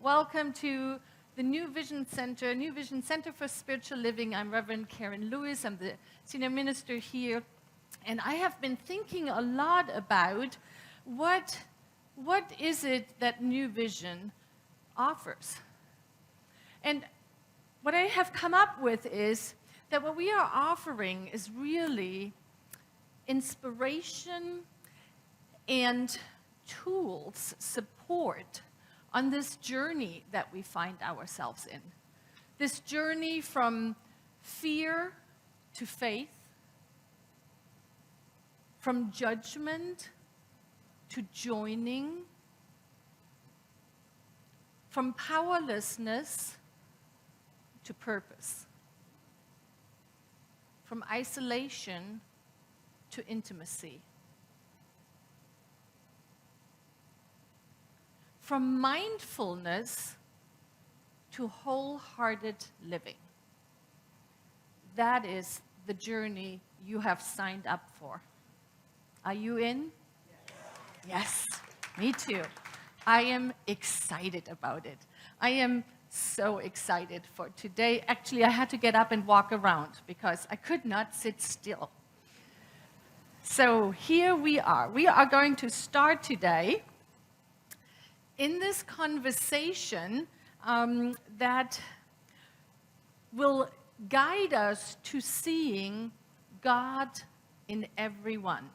Welcome to the New Vision Center for Spiritual Living. I'm Reverend Karin Lewis. I'm the senior minister here. And I have been thinking a lot about what is it that New Vision offers. And what I have come up with is that what we are offering is really inspiration and tools, support on this journey that we find ourselves in. This journey from fear to faith, from judgment to joining, from powerlessness to purpose, from isolation to intimacy, from mindfulness to wholehearted living. That is the journey you have signed up for. Are you in? Yes, me too. I am excited about it. I am so excited for today. Actually, I had to get up and walk around because I could not sit still. So here we are. We are going to start today in this conversation that will guide us to seeing God in everyone.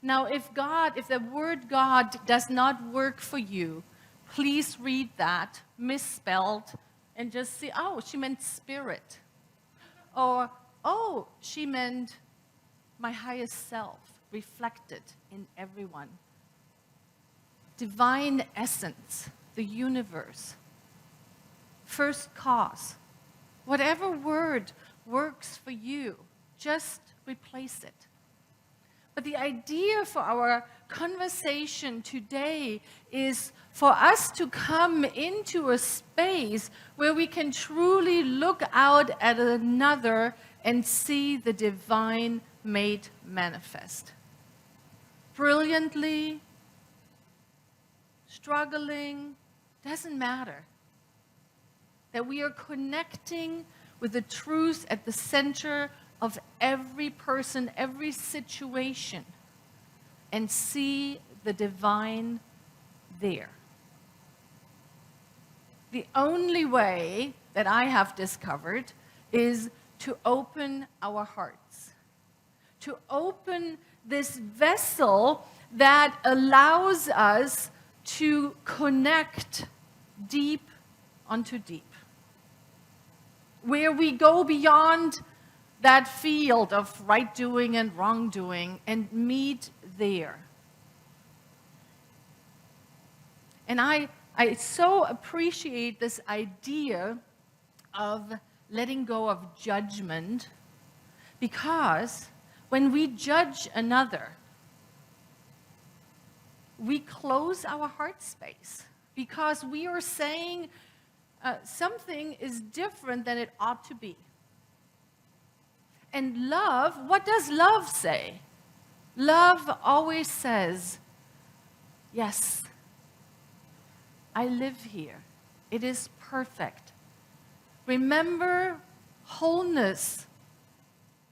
Now, if the word God does not work for you, please read that misspelled and just see, oh, she meant spirit. Or, oh, she meant my highest self reflected in everyone. Divine essence, the universe, first cause. Whatever word works for you, just replace it. But the idea for our conversation today is for us to come into a space where we can truly look out at another and see the divine made manifest. Brilliantly, struggling, doesn't matter. That we are connecting with the truth at the center of every person, every situation, and see the divine there. The only way that I have discovered is to open our hearts, to open this vessel that allows us to connect deep onto deep, where we go beyond that field of right doing and wrong doing and meet there. And I so appreciate this idea of letting go of judgment, because when we judge another, we close our heart space because we are saying something is different than it ought to be. And love, what does love say? Love always says, yes, I live here. It is perfect. Remember, wholeness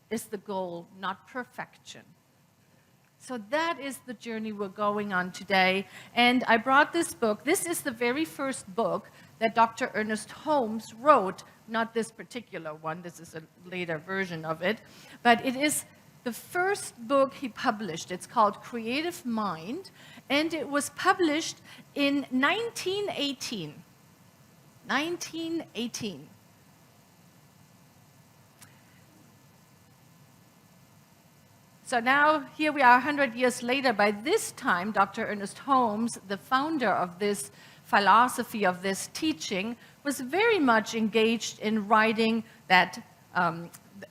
is the goal, not perfection. So that is the journey we're going on today. And I brought this book. This is the very first book that Dr. Ernest Holmes wrote. Not this particular one. This is a later version of it. But it is the first book he published. It's called Creative Mind. And it was published in 1918. 1918. So now, here we are 100 years later. By this time, Dr. Ernest Holmes, the founder of this philosophy, of this teaching, was very much engaged in writing that,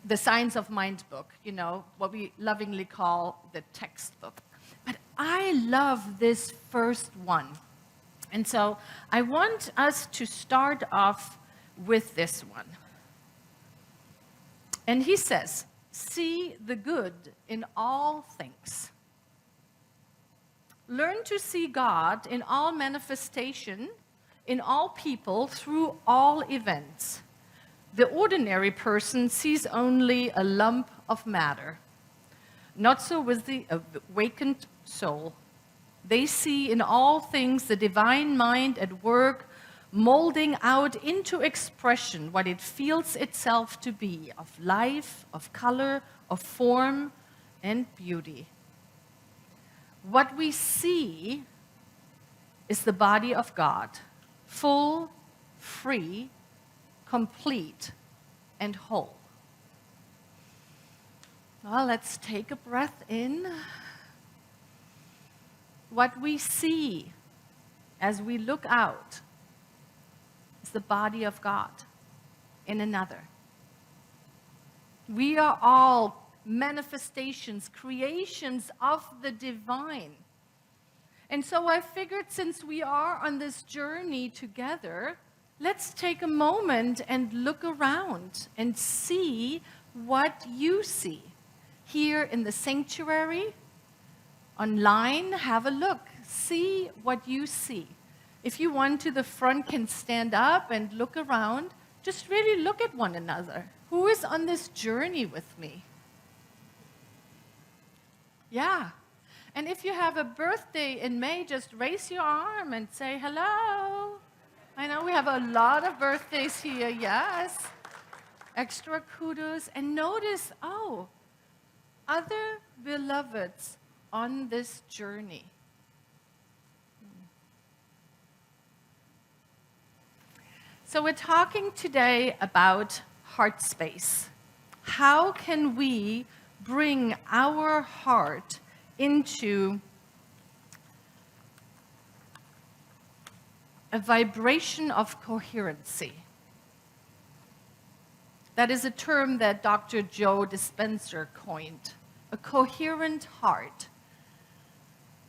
the Science of Mind book, you know, what we lovingly call the textbook. But I love this first one. And so I want us to start off with this one. And he says, see the good in all things. Learn to see God in all manifestation in all people through all events. The ordinary person sees only a lump of matter. Not so with the awakened soul. They see in all things the divine mind at work, molding out into expression what it feels itself to be, of life, of color, of form, and beauty. What we see is the body of God, full, free, complete, and whole. Well, let's take a breath in. What we see as we look out is the body of God in another. We are all manifestations, creations of the divine. And so I figured, since we are on this journey together, let's take a moment and look around and see what you see. Here in the sanctuary, online, have a look. See what you see. If you want to the front, can stand up and look around. Just really look at one another. Who is on this journey with me? Yeah. And if you have a birthday in May, just raise your arm and say hello. I know we have a lot of birthdays here, yes. Extra kudos. And notice, oh, other beloveds on this journey. So we're talking today about heart space. How can we bring our heart into a vibration of coherency? That is a term that Dr. Joe Dispenza coined. A coherent heart.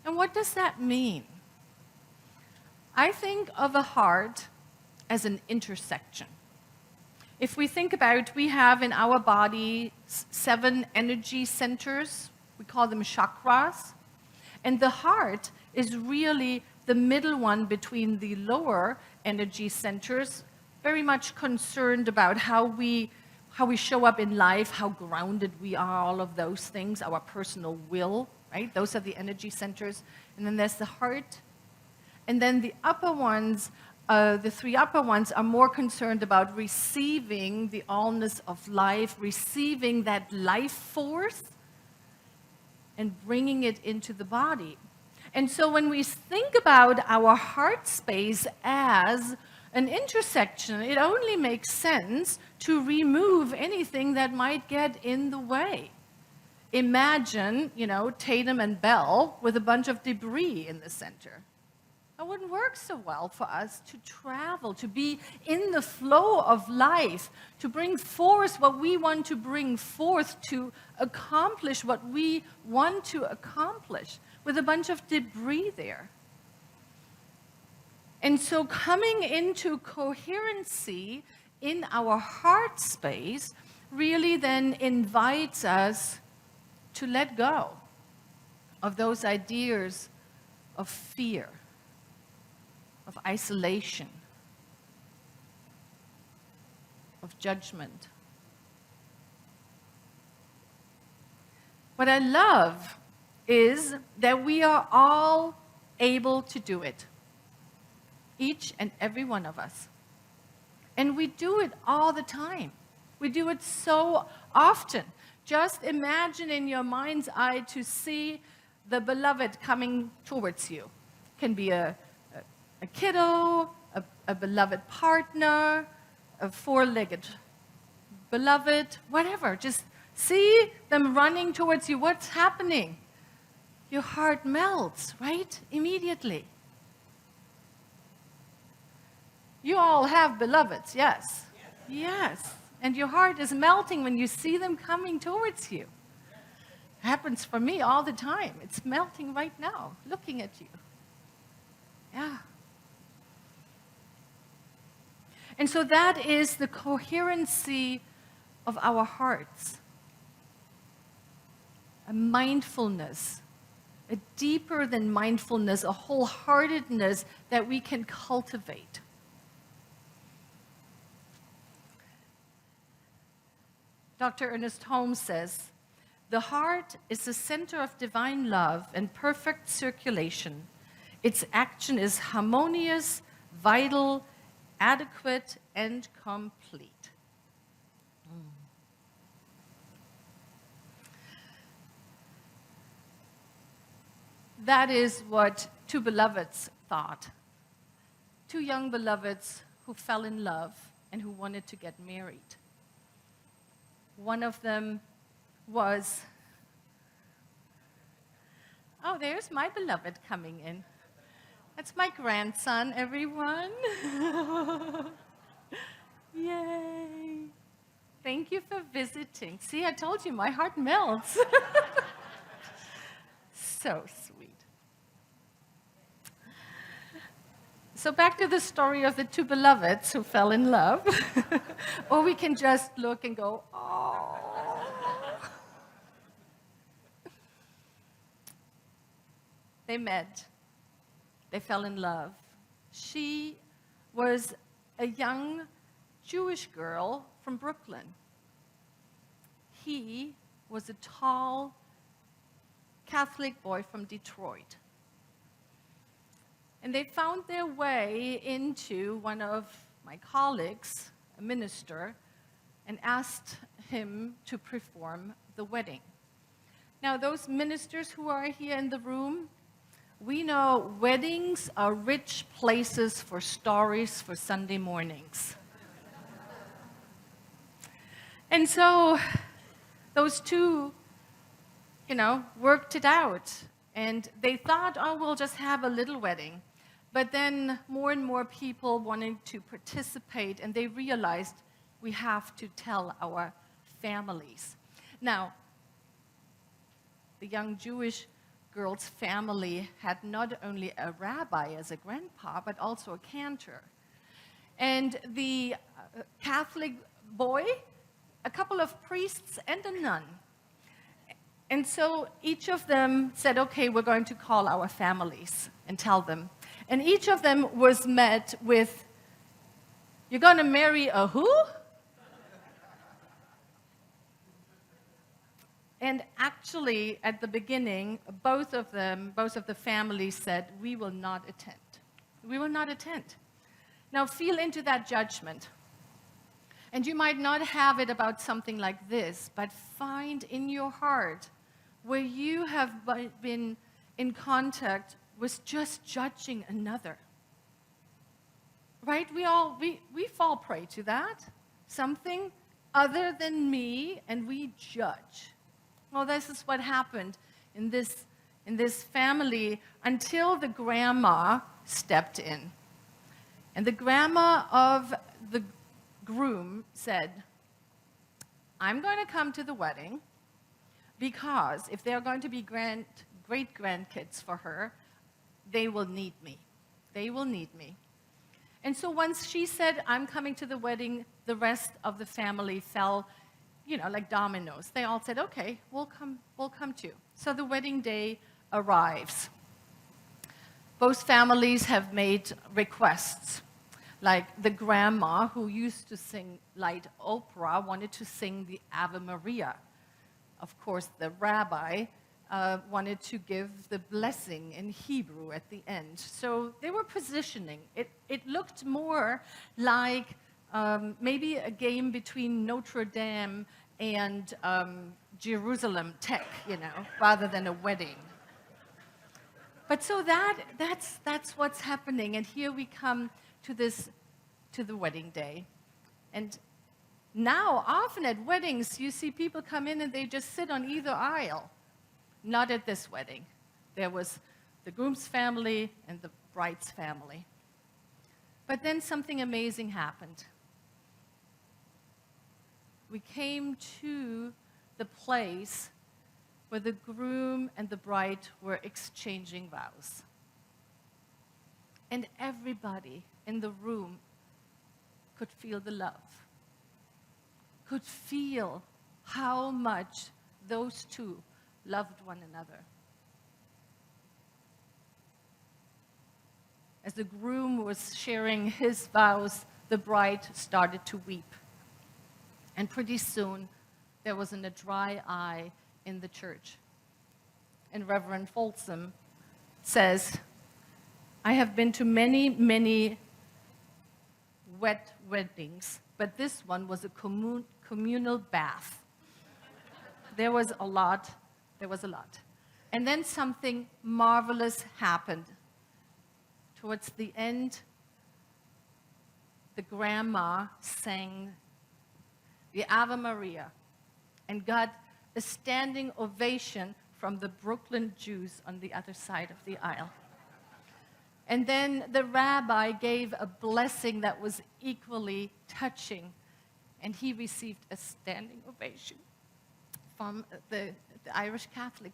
And what does that mean? I think of a heart as an intersection. If we think about, we have in our body 7 energy centers. We call them chakras. And the heart is really the middle one between the lower energy centers, very much concerned about how we show up in life, how grounded we are, all of those things, our personal will, right? Those are the energy centers. And then there's the heart. And then the upper ones, the 3 upper ones, are more concerned about receiving the allness of life, receiving that life force, and bringing it into the body. And so when we think about our heart space as an intersection, it only makes sense to remove anything that might get in the way. Imagine, Tatum and Bell with a bunch of debris in the center. That wouldn't work so well for us to travel, to be in the flow of life, to bring forth what we want to bring forth, to accomplish what we want to accomplish, with a bunch of debris there. And so coming into coherency in our heart space really then invites us to let go of those ideas of fear, of isolation, of judgment. What I love is that we are all able to do it. Each and every one of us. And we do it all the time. We do it so often. Just imagine in your mind's eye to see the beloved coming towards you. It can be a kiddo, a beloved partner, a 4-legged beloved, whatever. Just see them running towards you. What's happening? Your heart melts, right? Immediately. You all have beloveds, yes? Yes. And your heart is melting when you see them coming towards you. It happens for me all the time. It's melting right now, looking at you. Yeah. And so that is the coherency of our hearts. A mindfulness, a deeper than mindfulness, a wholeheartedness that we can cultivate. Dr. Ernest Holmes says, "The heart is the center of divine love and perfect circulation. Its action is harmonious, vital, adequate, and complete." That is what two beloveds thought. Two young beloveds who fell in love and who wanted to get married. One of them was, oh, there's my beloved coming in. That's my grandson, everyone. Yay. Thank you for visiting. See, I told you, my heart melts. So sweet. So back to the story of the two beloveds who fell in love. Or we can just look and go, oh. They met. They fell in love. She was a young Jewish girl from Brooklyn. He was a tall Catholic boy from Detroit. And they found their way into one of my colleagues, a minister, and asked him to perform the wedding. Now, those ministers who are here in the room, we know weddings are rich places for stories for Sunday mornings. And so those two, worked it out. And they thought, oh, we'll just have a little wedding. But then more and more people wanted to participate, and they realized we have to tell our families. Now, the young Jewish girl's family had not only a rabbi as a grandpa, but also a cantor. And the Catholic boy, a couple of priests, and a nun. And so each of them said, okay, we're going to call our families and tell them. And each of them was met with, you're going to marry a who? And actually, at the beginning, both of the families said, we will not attend. We will not attend. Now, feel into that judgment. And you might not have it about something like this, but find in your heart where you have been in contact with just judging another. Right? We fall prey to that. Something other than me, and we judge. Well, this is what happened in this family until the grandma stepped in. And the grandma of the groom said, I'm going to come to the wedding because if there are going to be great-grandkids for her, they will need me. They will need me. And so once she said, I'm coming to the wedding, the rest of the family fell, like dominoes. They all said, okay, we'll come too. So the wedding day arrives. Both families have made requests. Like the grandma who used to sing light opera wanted to sing the Ave Maria. Of course, the rabbi wanted to give the blessing in Hebrew at the end. So they were positioning. It looked more like maybe a game between Notre Dame and Jerusalem Tech, rather than a wedding. But so that's what's happening. And here we come to the wedding day. And now, often at weddings, you see people come in and they just sit on either aisle. Not at this wedding. There was the groom's family and the bride's family. But then something amazing happened. We came to the place where the groom and the bride were exchanging vows. And everybody in the room could feel the love, could feel how much those two loved one another. as the groom was sharing his vows, the bride started to weep. And pretty soon, there wasn't a dry eye in the church. And Reverend Folsom says, I have been to many, many wet weddings, but this one was a communal bath. There was a lot. And then something marvelous happened. Towards the end, the grandma sang the Ave Maria and got a standing ovation from the Brooklyn Jews on the other side of the aisle. And then the rabbi gave a blessing that was equally touching, and he received a standing ovation from the Irish Catholic.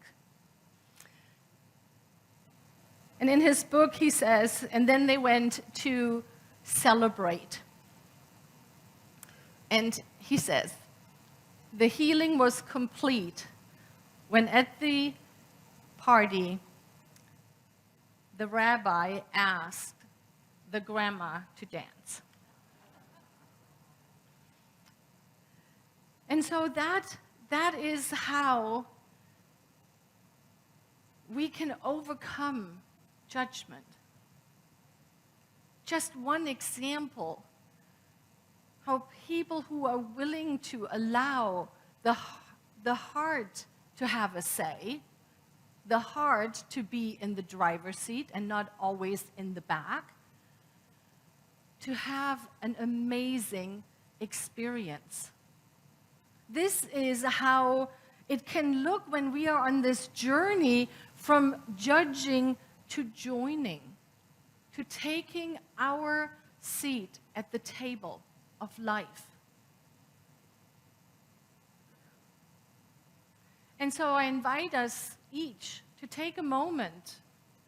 And in his book, he says, and then they went to celebrate. And he says, the healing was complete when at the party, the rabbi asked the grandma to dance. And so that is how we can overcome judgment. Just one example, how people who are willing to allow the heart to have a say, the heart to be in the driver's seat and not always in the back, to have an amazing experience. This is how it can look when we are on this journey from judging to joining, to taking our seat at the table of life. And so I invite us each to take a moment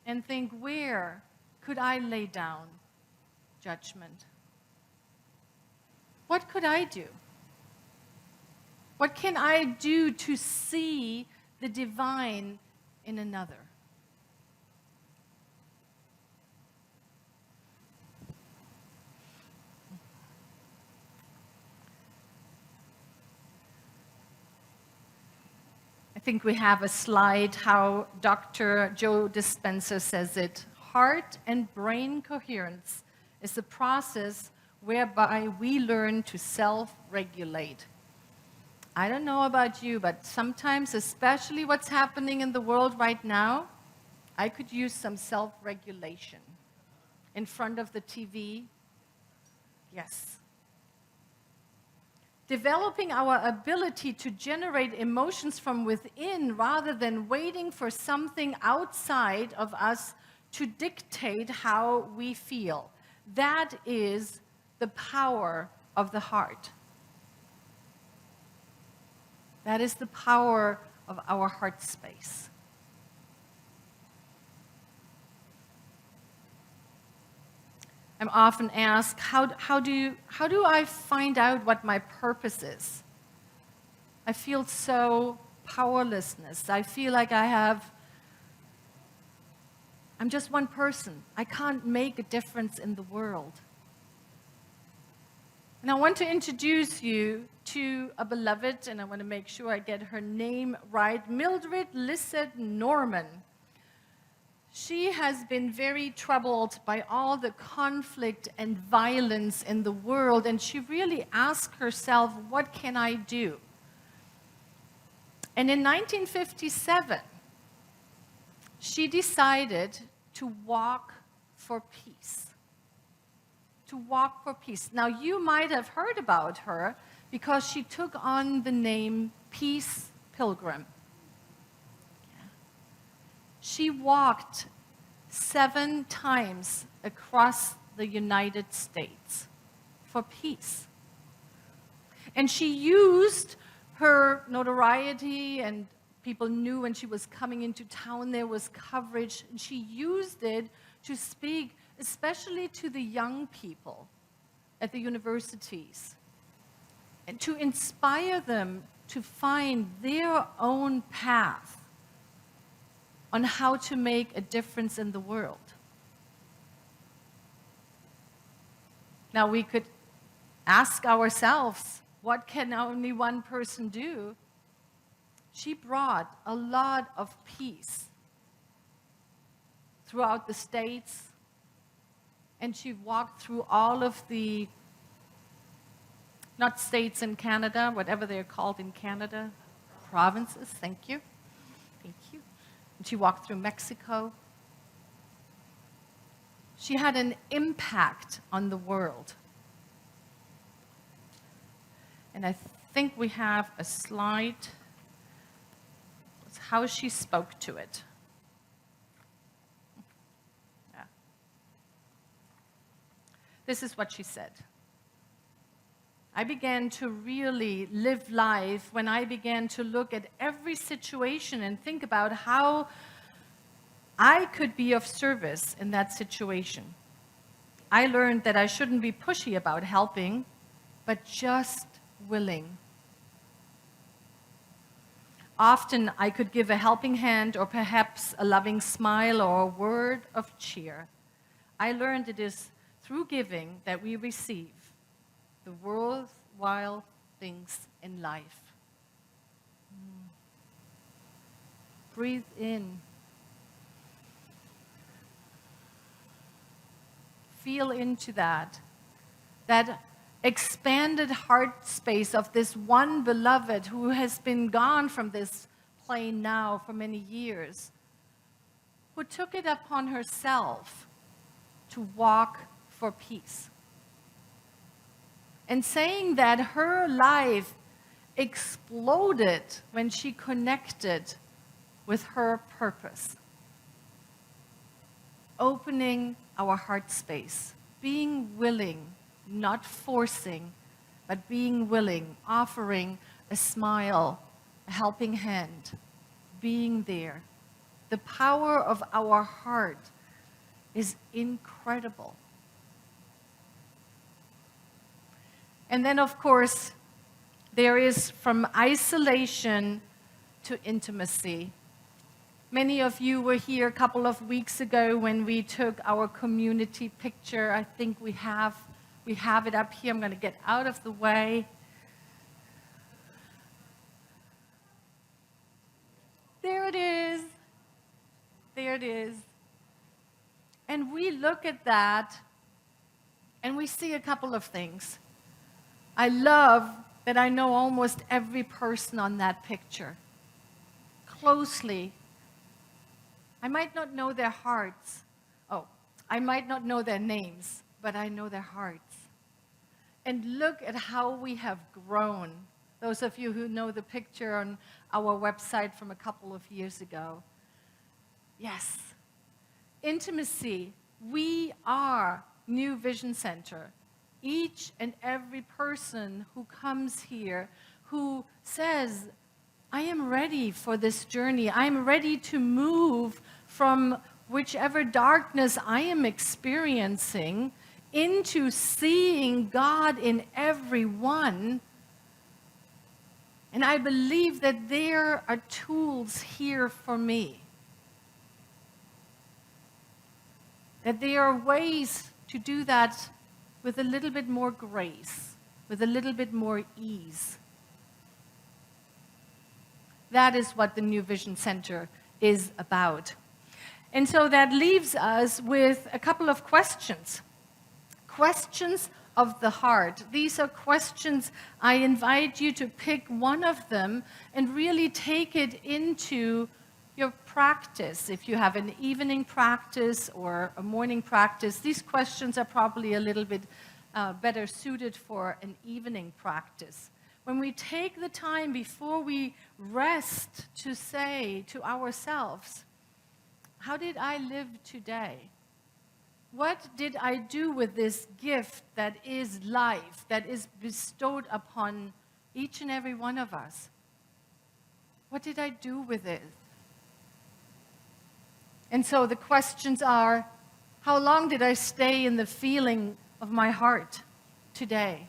and think, where could I lay down judgment? What could I do? What can I do to see the divine in another? I think we have a slide how Dr. Joe Dispenza says it. Heart and brain coherence is a process whereby we learn to self-regulate. I don't know about you, but sometimes, especially what's happening in the world right now, I could use some self-regulation. In front of the TV, yes. Developing our ability to generate emotions from within rather than waiting for something outside of us to dictate how we feel. That is the power of the heart. That is the power of our heart space. I'm often asked, how do I find out what my purpose is? I feel so powerlessness. I feel like I'm just one person. I can't make a difference in the world. And I want to introduce you to a beloved, and I want to make sure I get her name right, Mildred Lissett Norman. She has been very troubled by all the conflict and violence in the world, and she really asked herself, what can I do? And in 1957, she decided to walk for peace. To walk for peace. Now, you might have heard about her because she took on the name Peace Pilgrim. She walked 7 times across the United States for peace. And she used her notoriety, and people knew when she was coming into town there was coverage, and she used it to speak especially to the young people at the universities and to inspire them to find their own path on how to make a difference in the world. Now we could ask ourselves, what can only one person do? She brought a lot of peace throughout the states, and she walked through all of the, not states in Canada, whatever they're called in Canada, provinces, thank you. Thank you. And she walked through Mexico. She had an impact on the world. And I think we have a slide. It's how she spoke to it. Yeah. This is what she said. I began to really live life when I began to look at every situation and think about how I could be of service in that situation. I learned that I shouldn't be pushy about helping, but just willing. Often I could give a helping hand or perhaps a loving smile or a word of cheer. I learned it is through giving that we receive the worthwhile things in life. Breathe in. Feel into that expanded heart space of this one beloved who has been gone from this plane now for many years, who took it upon herself to walk for peace. And saying that her life exploded when she connected with her purpose. Opening our heart space, being willing, not forcing, but being willing, offering a smile, a helping hand, being there. The power of our heart is incredible. And then, of course, there is from isolation to intimacy. Many of you were here a couple of weeks ago when we took our community picture. I think we have it up here. I'm going to get out of the way. There it is. There it is. And we look at that and we see a couple of things. I love that I know almost every person on that picture closely. I might not know their hearts. Oh, I might not know their names, but I know their hearts. And look at how we have grown. Those of you who know the picture on our website from a couple of years ago. Yes. Intimacy. We are New Vision Center. Each and every person who comes here, who says, I am ready for this journey. I'm ready to move from whichever darkness I am experiencing into seeing God in everyone. And I believe that there are tools here for me. That there are ways to do that with a little bit more grace, with a little bit more ease. That is what the New Vision Center is about. And so that leaves us with a couple of questions. Questions of the heart. These are questions I invite you to pick one of them and really take it into your practice. If you have an evening practice or a morning practice, these questions are probably a little bit better suited for an evening practice. When we take the time before we rest to say to ourselves, how did I live today? What did I do with this gift that is life, that is bestowed upon each and every one of us? What did I do with it? And so the questions are, how long did I stay in the feeling of my heart today?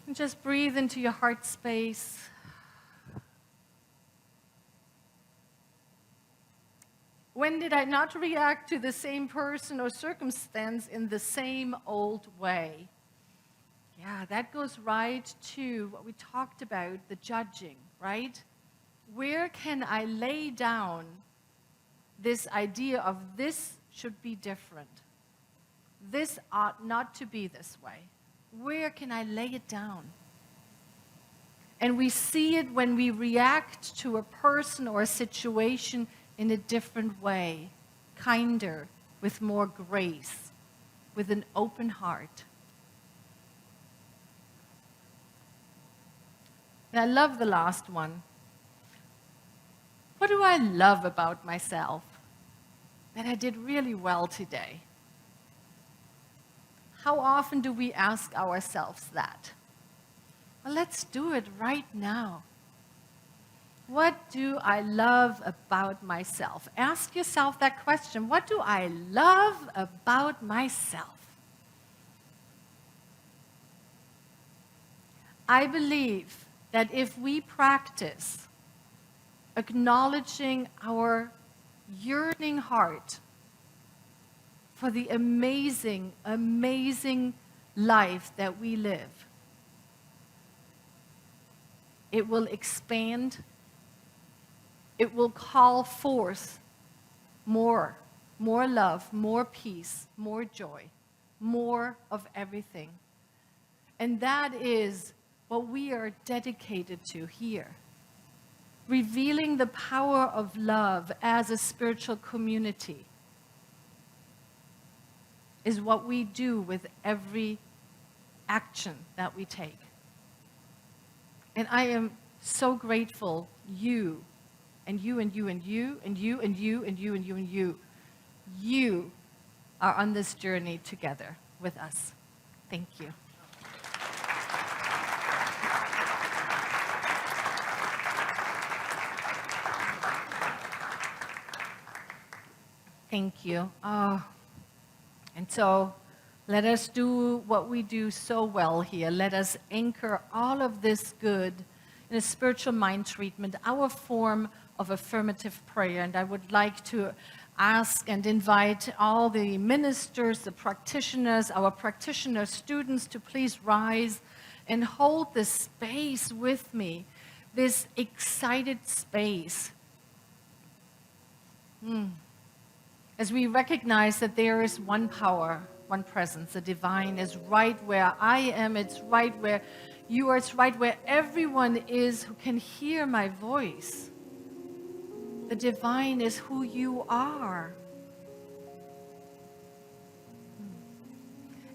And just breathe into your heart space. When did I not react to the same person or circumstance in the same old way? Yeah, that goes right to what we talked about, the judging, right? Where can I lay down this idea of this should be different? This ought not to be this way. Where can I lay it down? And we see it when we react to a person or a situation in a different way, kinder, with more grace, with an open heart. And I love the last one. What do I love about myself? That I did really well today. How often do we ask ourselves that? Well, let's do it right now. What do I love about myself? Ask yourself that question. What do I love about myself? I believe that if we practice acknowledging our yearning heart for the amazing, amazing life that we live, it will expand. It will call forth more love, more peace, more joy, more of everything. And that is what we are dedicated to here. Revealing the power of love as a spiritual community is what we do with every action that we take. And I am so grateful you and you and you and you and you and you and you and you and you. You are on this journey together with us. Thank you. Thank you. And so let us do what we do so well here. Let us anchor all of this good in a spiritual mind treatment, our form of affirmative prayer. And I would like to ask and invite all the ministers, the practitioners, our practitioner students to please rise and hold this space with me, this excited space. As we recognize that there is one power, one presence, the divine is right where I am, it's right where you are, it's right where everyone is who can hear my voice. The divine is who you are.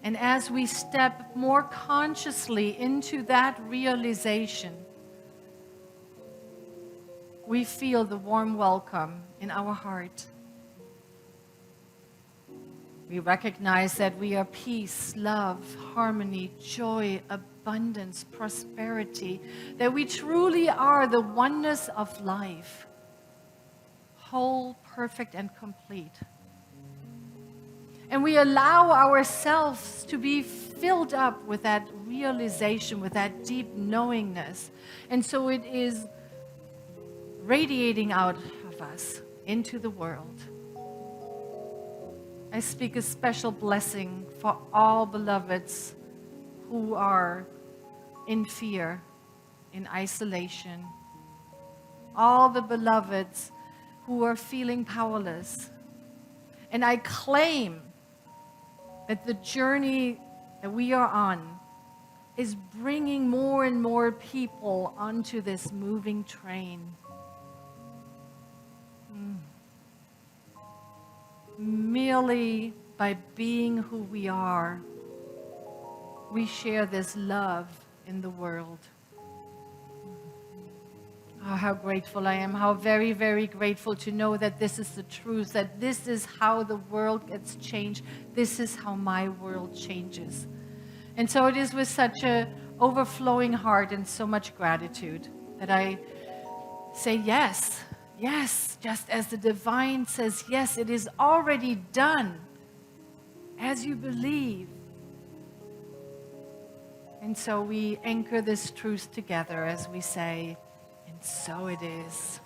And as we step more consciously into that realization, we feel the warm welcome in our heart. We recognize that we are peace, love, harmony, joy, abundance, prosperity, that we truly are the oneness of life, whole, perfect, and complete. And we allow ourselves to be filled up with that realization, with that deep knowingness. And so it is radiating out of us into the world. I speak a special blessing for all beloveds who are in fear, in isolation. All the beloveds who are feeling powerless. And I claim that the journey that we are on is bringing more and more people onto this moving train. Merely by being who we are, we share this love in the world. Oh, how grateful I am, how very, very grateful to know that this is the truth, that this is how the world gets changed. This is how my world changes. And so it is with such an overflowing heart and so much gratitude that I say yes. Yes, just as the divine says, yes, it is already done, as you believe. And so we anchor this truth together as we say, and so it is.